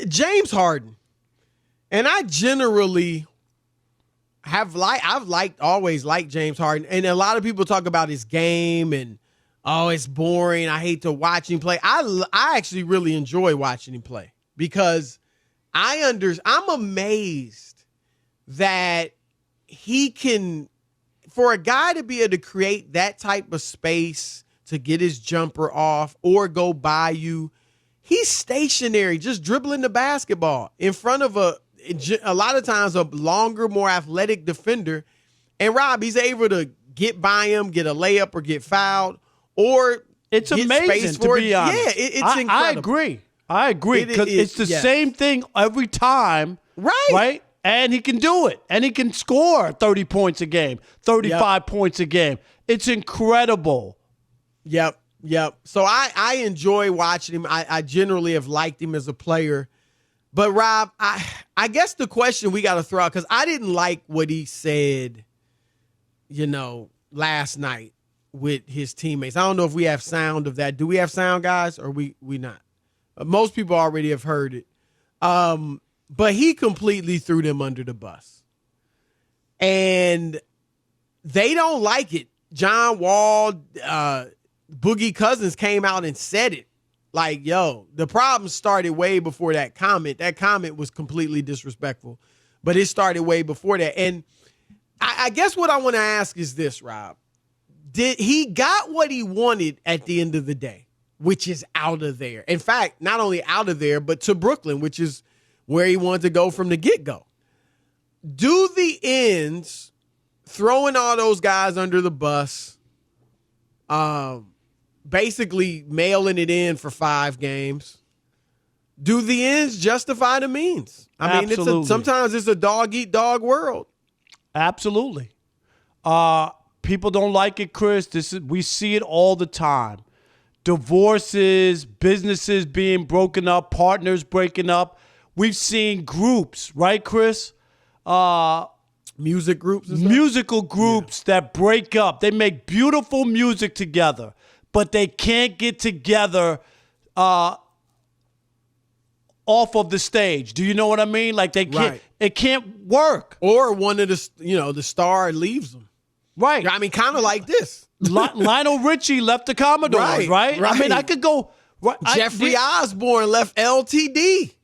James Harden, and I generally always liked James Harden, and a lot of people talk about his game and it's boring. I hate to watch him play. I actually really enjoy watching him play because I'm amazed that he can, for a guy to be able to create that type of space to get his jumper off or go by you. He's stationary, just dribbling the basketball in front of a lot of times a longer, more athletic defender. And Rob, he's able to get by him, get a layup or get fouled, or it's get amazing space for to be honest. Yeah, it's incredible. I agree because it's the same thing every time, right? And he can do it, and he can score 30 points a game, 35 points a game. It's incredible. Yep. So I enjoy watching him. I generally have liked him as a player. But, Rob, I guess the question we got to throw out, because I didn't like what he said, last night with his teammates. I don't know if we have sound of that. Do we have sound, guys, or we not? Most people already have heard it. But he completely threw them under the bus. And they don't like it. John Wall, Boogie Cousins came out and said it. Like, the problem started way before that comment. That comment was completely disrespectful. But it started way before that. And I guess what I want to ask is this, Rob. He got what he wanted at the end of the day, which is out of there. In fact, not only out of there, but to Brooklyn, which is where he wanted to go from the get-go. Do the ends, throwing all those guys under the bus, basically mailing it in for 5 games, do the ends justify the means? I mean, sometimes it's a dog-eat-dog world. Absolutely. People don't like it, Chris. We see it all the time. Divorces, businesses being broken up, partners breaking up. We've seen groups, right, Chris? Music groups and musical groups that break up. They make beautiful music together, but they can't get together off of the stage. Do you know what I mean? Like they can't. Right. It can't work. Or one of the star leaves them. Right. I mean, kind of like this. Lionel Richie left the Commodores, right? I mean, I could go. Jeffrey Osborne left LTD.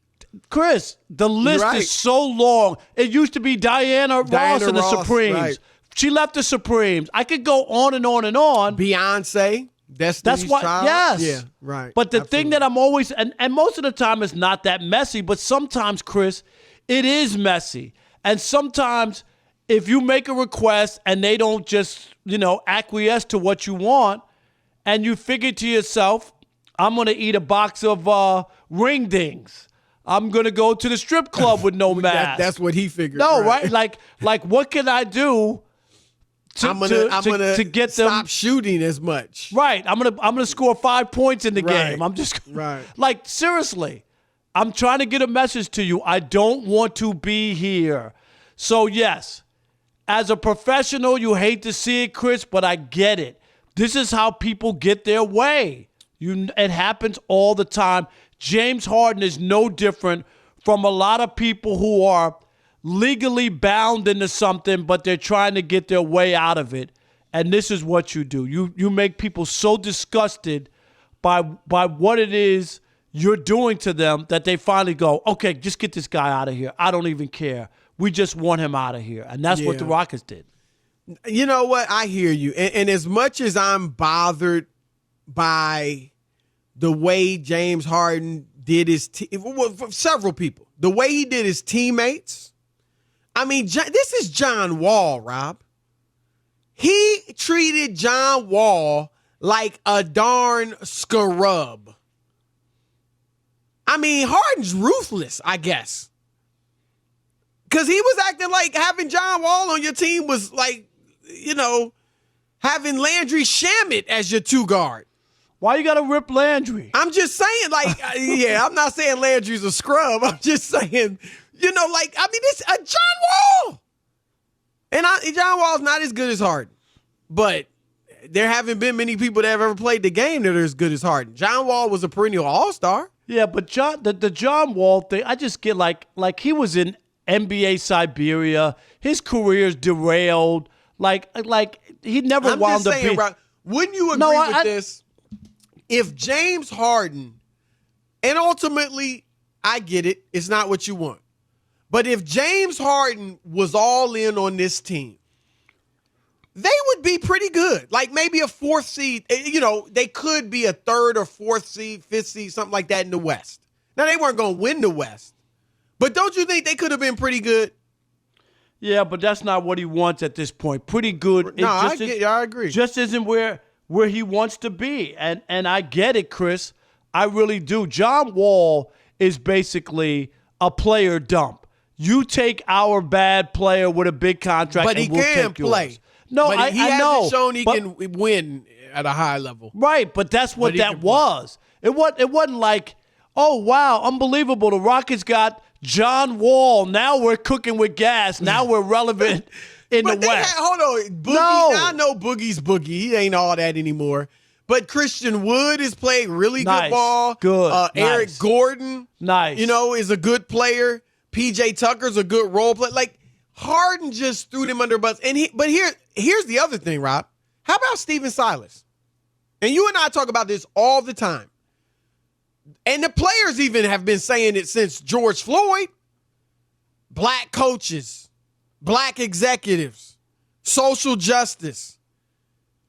Chris, the list is so long. It used to be Diana Ross and the Supremes. Right. She left the Supremes. I could go on and on and on. Beyonce. That's what. Child. Yes. Yeah. Right. But the thing that I'm always and most of the time it's not that messy. But sometimes, Chris, it is messy. And sometimes, if you make a request and they don't just acquiesce to what you want, and you figure to yourself, I'm going to eat a box of ring dings. I'm going to go to the strip club with no mask. That's what he figured. No, right? Like what can I do to get them stop shooting as much? Right. I'm gonna score 5 points in the game. I'm just right. Like, seriously, I'm trying to get a message to you. I don't want to be here. So yes, as a professional, you hate to see it, Chris, but I get it. This is how people get their way. It happens all the time. James Harden is no different from a lot of people who are legally bound into something, but they're trying to get their way out of it. And this is what you do. You make people so disgusted by what it is you're doing to them that they finally go, okay, just get this guy out of here. I don't even care. We just want him out of here. And that's what the Rockets did. You know what? I hear you. And as much as I'm bothered by the way James Harden did his several people, the way he did his teammates. I mean, this is John Wall, Rob. He treated John Wall like a darn scrub. I mean, Harden's ruthless, I guess. Because he was acting like having John Wall on your team was like, having Landry Shamet as your 2 guard. Why you got to rip Landry? I'm just saying, I'm not saying Landry's a scrub. I'm just saying, it's a John Wall. And John Wall's not as good as Harden. But there haven't been many people that have ever played the game that are as good as Harden. John Wall was a perennial all-star. Yeah, but the John Wall thing, I just get like he was in NBA Siberia. His career's derailed. Like he never I'm wound just up saying, being. Rob, wouldn't you agree with this? If James Harden, and ultimately, I get it, it's not what you want. But if James Harden was all in on this team, they would be pretty good. Like maybe a 4th seed. You know, they could be a 3rd or 4th seed, 5th seed, something like that in the West. Now, they weren't going to win the West. But don't you think they could have been pretty good? Yeah, but that's not what he wants at this point. Pretty good. No, I agree. Just isn't where he wants to be. And I get it, Chris. I really do. John Wall is basically a player dump. You take our bad player with a big contract, but and we'll take yours. Play. No, but he I know. Hasn't shown he can win at a high level. Right, but that's what that was. It wasn't like, oh, wow, unbelievable. The Rockets got John Wall. Now we're cooking with gas. Now we're relevant in the West. Hold on. Boogie, no. Now I know Boogie's Boogie. He ain't all that anymore. But Christian Wood is playing really good ball. Good. Eric Gordon, nice. Is a good player. PJ Tucker's a good role player. Like, Harden just threw them under the bus. But here's the other thing, Rob. How about Stephen Silas? And you and I talk about this all the time. And the players even have been saying it since George Floyd. Black coaches, black executives, social justice.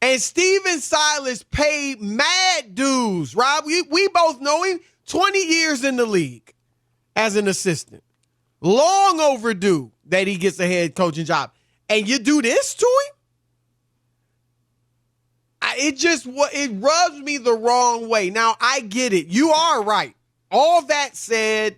And Stephen Silas paid mad dues, Rob. We both know him, 20 years in the league as an assistant. Long overdue that he gets a head coaching job. And you do this to him? It rubs me the wrong way. Now, I get it. You are right. All that said,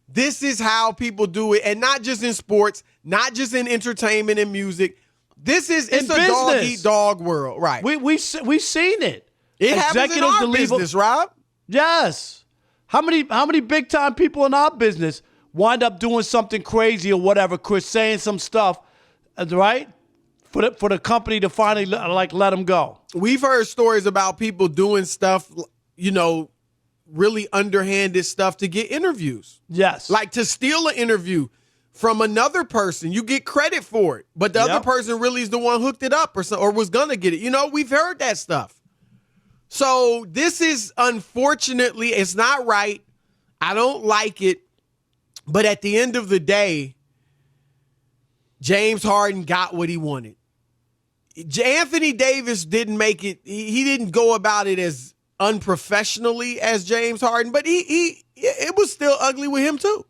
this is how people do it. And not just in sports, not just in entertainment and music. It's a dog-eat-dog world, right? We've seen it. It happens in our business, Rob. Yes. How many big-time people in our business wind up doing something crazy or whatever, Chris, saying some stuff, right? For the company to finally let them go. We've heard stories about people doing stuff, really underhanded stuff to get interviews. Yes. Like to steal an interview from another person. You get credit for it, but the other person really is the one hooked it up or was going to get it. We've heard that stuff. So this is, unfortunately, it's not right. I don't like it. But at the end of the day, James Harden got what he wanted. Anthony Davis didn't make it. He didn't go about it as unprofessionally as James Harden, but it was still ugly with him too.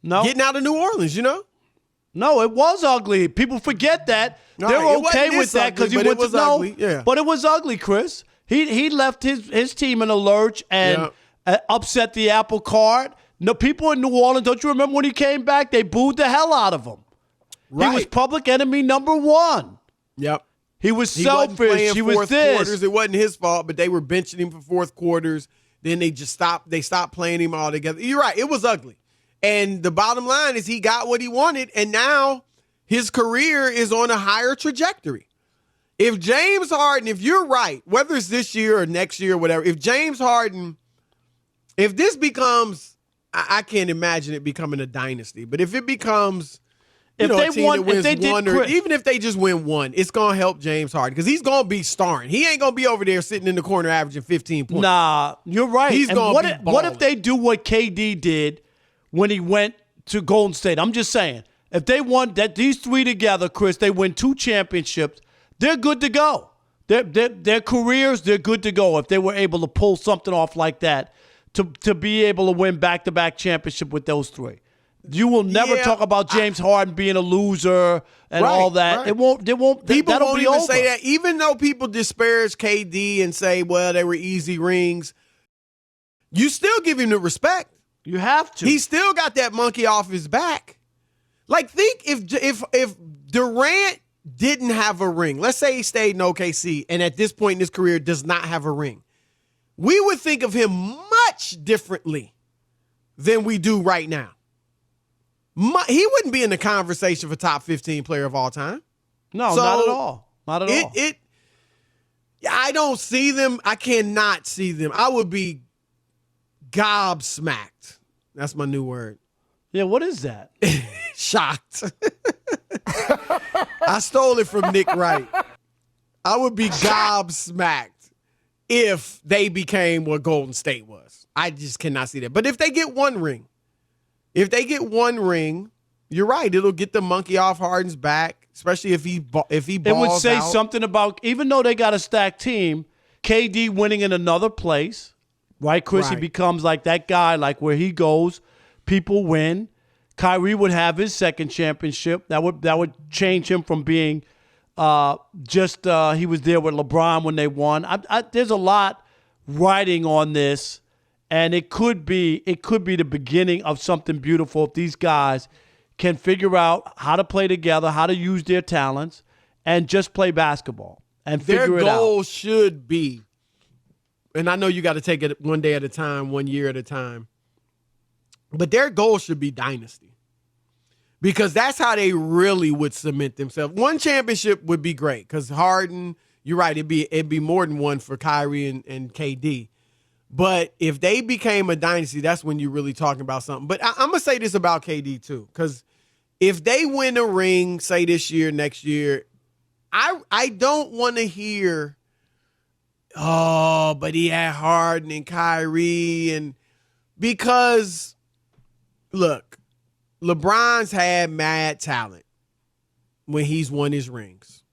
No. Getting out of New Orleans, No, it was ugly. People forget that. They're okay with that because he went to ugly. Yeah. But it was ugly, Chris. He left his team in a lurch and upset the apple cart. No, people in New Orleans, don't you remember when he came back? They booed the hell out of him. Right. He was public enemy number one. Yep. He was selfish. He was this. Quarters. It wasn't his fault, but they were benching him for fourth quarters. Then they just stopped. They stopped playing him altogether. You're right. It was ugly. And the bottom line is he got what he wanted, and now his career is on a higher trajectory. If James Harden, if you're right, whether it's this year or next year or whatever, if James Harden, if this becomes, I can't imagine it becoming a dynasty, but if it becomes, even if they just win one, it's going to help James Harden because he's going to be starring. He ain't going to be over there sitting in the corner averaging 15 points. Nah, you're right. He's going to be balling. What if they do what KD did when he went to Golden State? I'm just saying, if they won that, these three together, Chris, they win 2 championships, they're good to go. Their careers, they're good to go if they were able to pull something off like that to be able to win back-to-back championship with those three. You will never talk about James Harden being a loser and all that. Right. It won't. People that'll won't be even over. say that. Even though people disparage KD and say, well, they were easy rings, you still give him the respect. You have to. He still got that monkey off his back. Like, think if Durant didn't have a ring, let's say he stayed in OKC and at this point in his career does not have a ring, we would think of him much differently than we do right now. He wouldn't be in the conversation for top 15 player of all time. No, not at all. Not at all. I don't see them. I cannot see them. I would be gobsmacked. That's my new word. Yeah, what is that? Shocked. I stole it from Nick Wright. I would be gobsmacked if they became what Golden State was. I just cannot see that. But if they get one ring, you're right. It'll get the monkey off Harden's back, especially if he balls It would say out. something about, even though they got a stacked team, KD winning in another place, right, Chris? He Right. becomes like that guy, like where he goes, people win. Kyrie would have his second championship. That would change him from being he was there with LeBron when they won. There's a lot riding on this, and it could be the beginning of something beautiful if these guys can figure out how to play together, how to use their talents, and just play basketball and figure it out. Their goal should be, and I know you got to take it one day at a time, 1 year at a time, but their goal should be dynasty. Because that's how they really would cement themselves. One championship would be great because Harden, you're right, it'd be more than one for Kyrie and KD. But if they became a dynasty, that's when you're really talking about something. But I'm going to say this about KD too, because if they win a ring, say this year, next year, I don't want to hear, oh, but he had Harden and Kyrie. And because, look, LeBron's had mad talent when he's won his rings.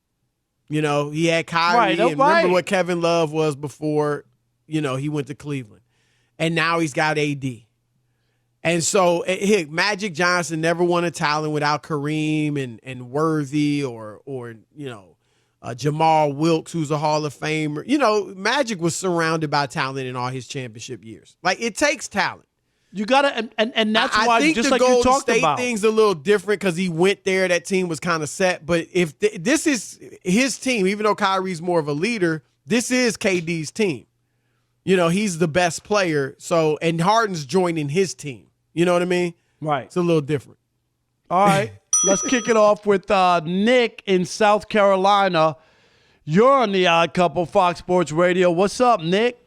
You know, he had Kyrie, and remember what Kevin Love was before, he went to Cleveland. And now he's got AD. And so, Magic Johnson never won a talent without Kareem and Worthy or Jamal Wilkes, who's a Hall of Famer. Magic was surrounded by talent in all his championship years. Like, it takes talent. You gotta, and that's why, I think just the like you Golden talked State about, thing's a little different because he went there. That team was kind of set. But if this is his team, even though Kyrie's more of a leader, this is KD's team. He's the best player. So, and Harden's joining his team. You know what I mean? Right. It's a little different. All right, let's kick it off with Nick in South Carolina. You're on the Odd Couple, Fox Sports Radio. What's up, Nick?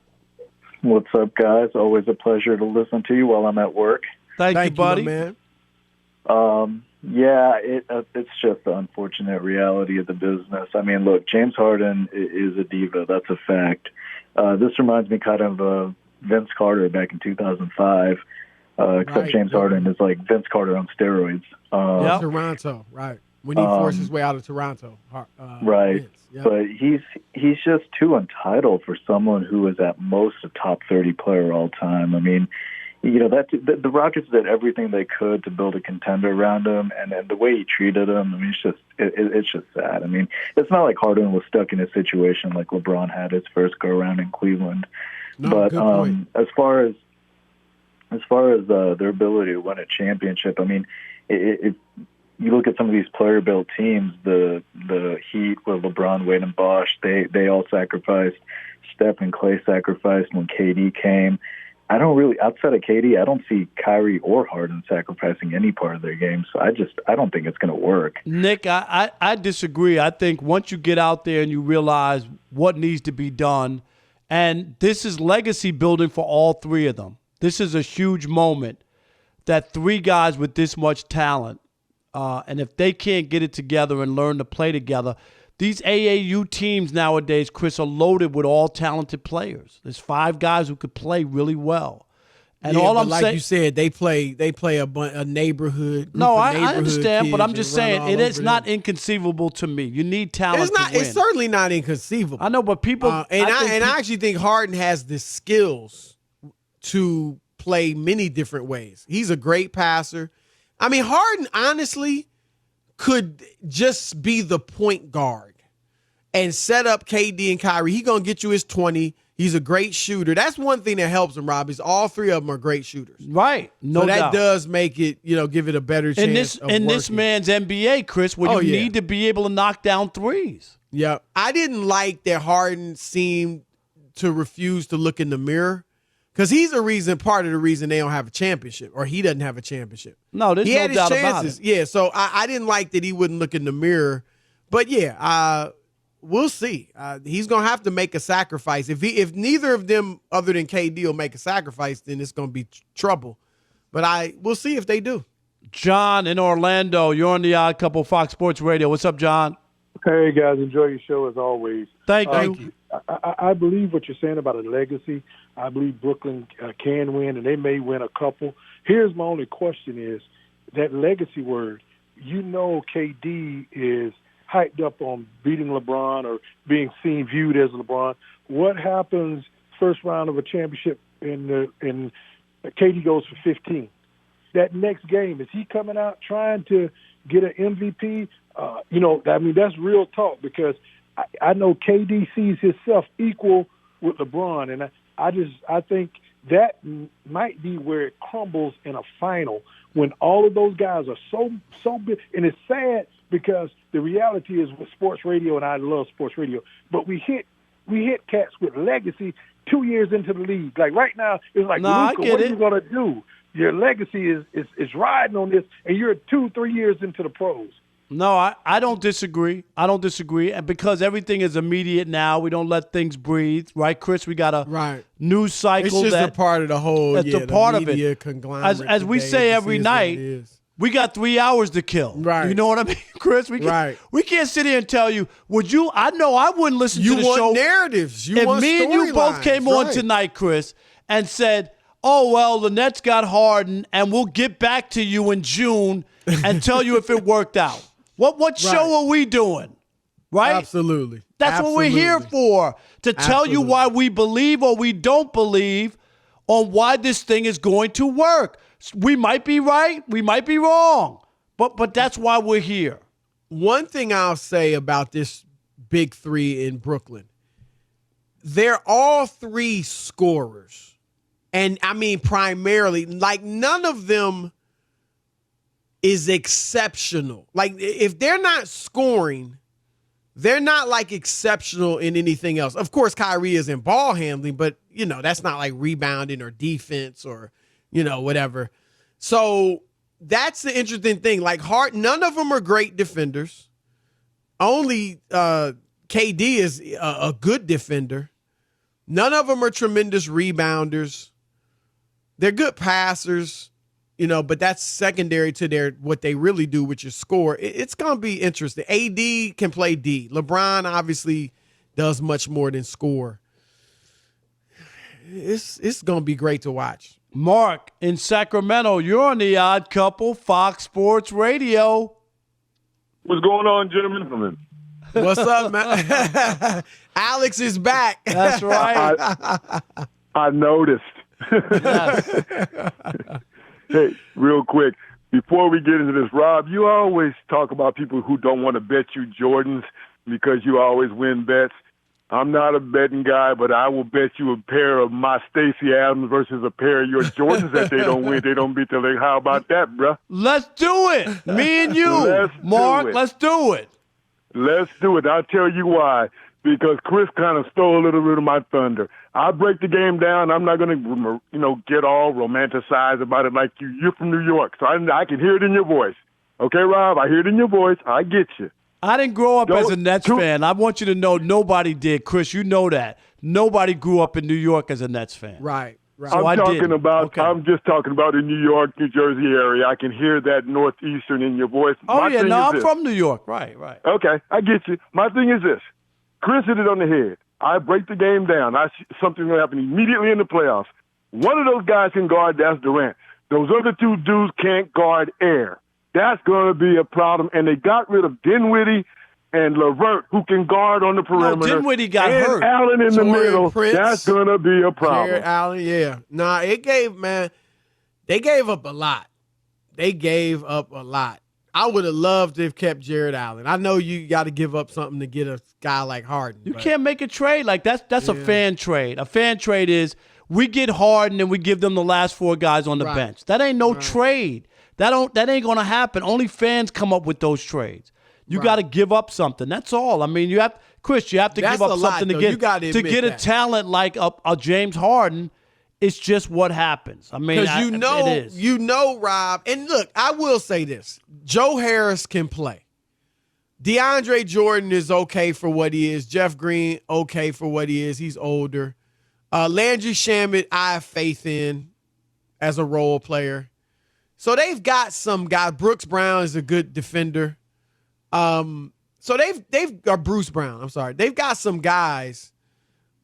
What's up, guys? Always a pleasure to listen to you while I'm at work. Thank you, buddy. Man. It's just the unfortunate reality of the business. I mean, look, James Harden is a diva. That's a fact. This reminds me kind of Vince Carter back in 2005, except James Harden is like Vince Carter on steroids. Toronto, right. When he forced his way out of Toronto. Right. Yep. But he's just too entitled for someone who is at most a top 30 player all time. I mean, the Rockets did everything they could to build a contender around him, and the way he treated him, I mean, it's just sad. I mean, it's not like Harden was stuck in a situation like LeBron had his first go around in Cleveland. No, but good point. as far as their ability to win a championship, I mean, if you look at some of these player-built teams, the Heat with LeBron, Wade, and Bosh, they all sacrificed. Steph and Clay sacrificed when KD came. I don't really, outside of KD, I don't see Kyrie or Harden sacrificing any part of their game. So I don't think it's going to work. Nick, I disagree. I think once you get out there and you realize what needs to be done, and this is legacy building for all three of them. This is a huge moment that three guys with this much talent, and if they can't get it together and learn to play together, these AAU teams nowadays, Chris, are loaded with all talented players. There's 5 guys who could play really well. And all I'm saying, like you said, they play a neighborhood. No, I understand, but I'm just saying it is not them. inconceivable to me. You need talent. It's not. To win. It's certainly not inconceivable. I know, but people I actually think Harden has the skills to play many different ways. He's a great passer. I mean, Harden honestly could just be the point guard and set up KD and Kyrie. He's going to get you his 20. He's a great shooter. That's one thing that helps him, Rob, is all three of them are great shooters. Right. No doubt. So that does make it, give it a better chance in this man's NBA, Chris, where you need to be able to knock down threes. Yeah. I didn't like that Harden seemed to refuse to look in the mirror. Because he's part of the reason they don't have a championship, or he doesn't have a championship. No, there's no doubt about it. Yeah, so I didn't like that he wouldn't look in the mirror. But yeah, we'll see. He's gonna have to make a sacrifice. If neither of them, other than KD, will make a sacrifice, then it's gonna be trouble. But we'll see if they do. John in Orlando, you're on the Odd Couple Fox Sports Radio. What's up, John? Hey, guys. Enjoy your show as always. Thank you. I believe what you're saying about a legacy. I believe Brooklyn can win, and they may win a couple. Here's my only question is that legacy word. You know KD is hyped up on beating LeBron or being viewed as LeBron. What happens first round of a championship and KD goes for 15? That next game, is he coming out trying to get an MVP? That's real talk because I know KD sees himself equal with LeBron, and I think that might be where it crumbles in a final when all of those guys are so big. And it's sad because the reality is with sports radio, and I love sports radio, but we hit cats with legacy 2 years into the league. Like right now, it's like, Luka, what are you going to do? Your legacy is riding on this, and you're 2-3 years into the pros. No, I don't disagree. And because everything is immediate now, we don't let things breathe, right, Chris? We got a news cycle. It's just a part of the whole. It's a part of it. Conglomerate as we say every night, we got 3 hours to kill. Right. You know what I mean, Chris? We can't sit here and tell you. I know I wouldn't listen to the show. You want narratives. You want me and you both came on tonight, Chris, and said, "Oh well, the Nets got Harden, and we'll get back to you in June and tell you if it worked out." What show are we doing? Right? Absolutely. That's what we're here for, to tell you why we believe or we don't believe on why this thing is going to work. We might be right, we might be wrong, but that's why we're here. One thing I'll say about this big three in Brooklyn, they're all three scorers. And I mean, primarily, like none of them is exceptional. Like if they're not scoring, they're not like exceptional in anything else. Of course, Kyrie is in ball handling, but that's not like rebounding or defense or, whatever. So that's the interesting thing. Like none of them are great defenders. Only KD is a good defender. None of them are tremendous rebounders. They're good passers. But that's secondary to what they really do, which is score. It's going to be interesting. AD can play D. LeBron obviously does much more than score. It's going to be great to watch. Mark in Sacramento, you're on the Odd Couple, Fox Sports Radio. What's going on, gentlemen? What's up, man? Alex is back. That's right. I noticed. Yes. Hey, real quick, before we get into this, Rob, you always talk about people who don't want to bet you Jordans because you always win bets. I'm not a betting guy, but I will bet you a pair of my Stacey Adams versus a pair of your Jordans that they don't win. They don't beat the league. How about that, bruh? Let's do it. Me and you, Mark, let's do it. Let's do it. I'll tell you why. Because Chris kind of stole a little bit of my thunder. I'll break the game down. I'm not going to, get all romanticized about it like you. You're from New York, so I can hear it in your voice. Okay, Rob, I hear it in your voice. I get you. I didn't grow up as a Nets fan. I want you to know nobody did, Chris. You know that. Nobody grew up in New York as a Nets fan. Right. So I'm just talking about the New York, New Jersey area. I can hear that Northeastern in your voice. I'm from New York. Right. Okay, I get you. My thing is this. Chris hit it on the head. I break the game down. Something's going to happen immediately in the playoffs. One of those guys can guard, that's Durant. Those other two dudes can't guard air. That's going to be a problem. And they got rid of Dinwiddie and LeVert, who can guard on the perimeter. No, Dinwiddie got hurt. Allen in the middle. That's going to be a problem. Jared Allen, yeah. Nah, they gave up a lot. I would have loved to have kept Jared Allen. I know you got to give up something to get a guy like Harden. You can't make a trade like that's a fan trade. A fan trade is we get Harden and we give them the last four guys on the bench. That ain't no trade. That ain't gonna happen. Only fans come up with those trades. You got to give up something. That's all. I mean, you have to give up something to get a talent like a James Harden. It's just what happens. I mean, because Rob, and look, I will say this: Joe Harris can play, DeAndre Jordan is okay for what he is. Jeff Green, okay for what he is. He's older. Landry Shamet, I have faith in as a role player. So they've got some guys. Brooks Brown is a good defender. So they've got Bruce Brown. I'm sorry. They've got some guys.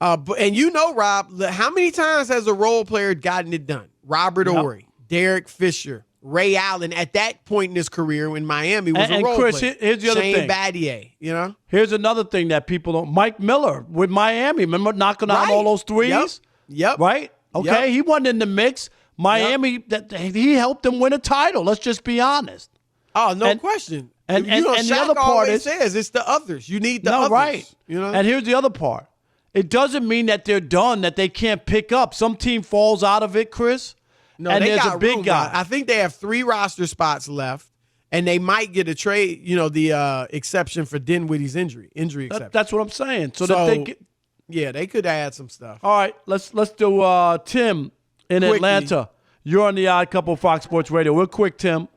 And you know, Rob, how many times has a role player gotten it done? Robert Ory, Derek Fisher, Ray Allen at that point in his career in Miami was a role Chris, player. here's the other Shane thing. Battier, you know? Here's another thing that people don't. Mike Miller with Miami. Remember knocking out all those threes? Yep. Right? Okay. Yep. He wasn't in the mix. Miami, he helped them win a title. Let's just be honest. Oh, no question. And you know, the Shaq other part always is says it's the others. You need the others. Right. You know? And here's the other part. It doesn't mean that they're done, that they can't pick up. Some team falls out of it, Chris. No, and they there's got a big room. guy. I think they have 3 roster spots left, and they might get a trade. You know, the exception for Dinwiddie's injury exception. That's what I'm saying. So that they get, yeah, they could add some stuff. all right, let's do Tim in Quickly. Atlanta. You're on the Odd Couple Fox Sports Radio. Real quick, Tim.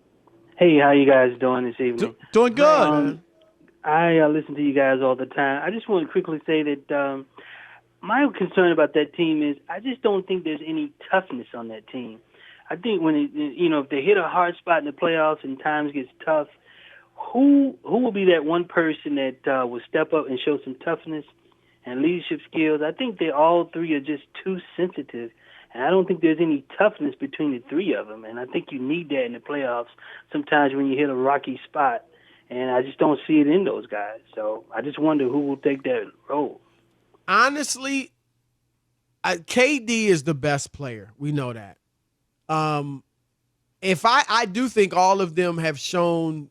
Hey, how you guys doing this evening? Doing good. I listen to you guys all the time. I just want to quickly say that my concern about that team is I just don't think there's any toughness on that team. I think when if they hit a hard spot in the playoffs and times gets tough, who will be that one person that will step up and show some toughness and leadership skills? I think they all 3 are just too sensitive. And I don't think there's any toughness between the 3 of them. And I think you need that in the playoffs sometimes when you hit a rocky spot. And I just don't see it in those guys. So I just wonder who will take that role. Honestly, KD is the best player. We know that. If I do think all of them have shown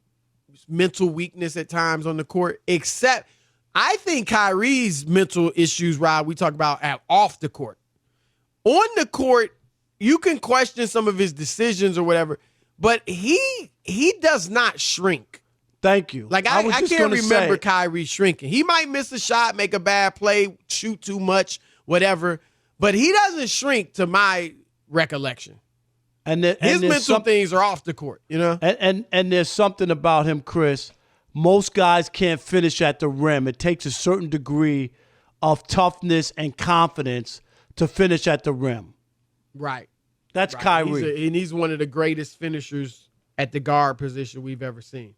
mental weakness at times on the court, except I think Kyrie's mental issues, Rob, we talk about off the court. On the court, you can question some of his decisions or whatever, but he does not shrink. Thank you. Like I can't remember Kyrie shrinking. He might miss a shot, make a bad play, shoot too much, whatever, but he doesn't shrink to my recollection. His mental things are off the court, you know? And there's something about him, Chris. Most guys can't finish at the rim. It takes a certain degree of toughness and confidence to finish at the rim. Right. That's right. Kyrie. He's one of the greatest finishers at the guard position we've ever seen.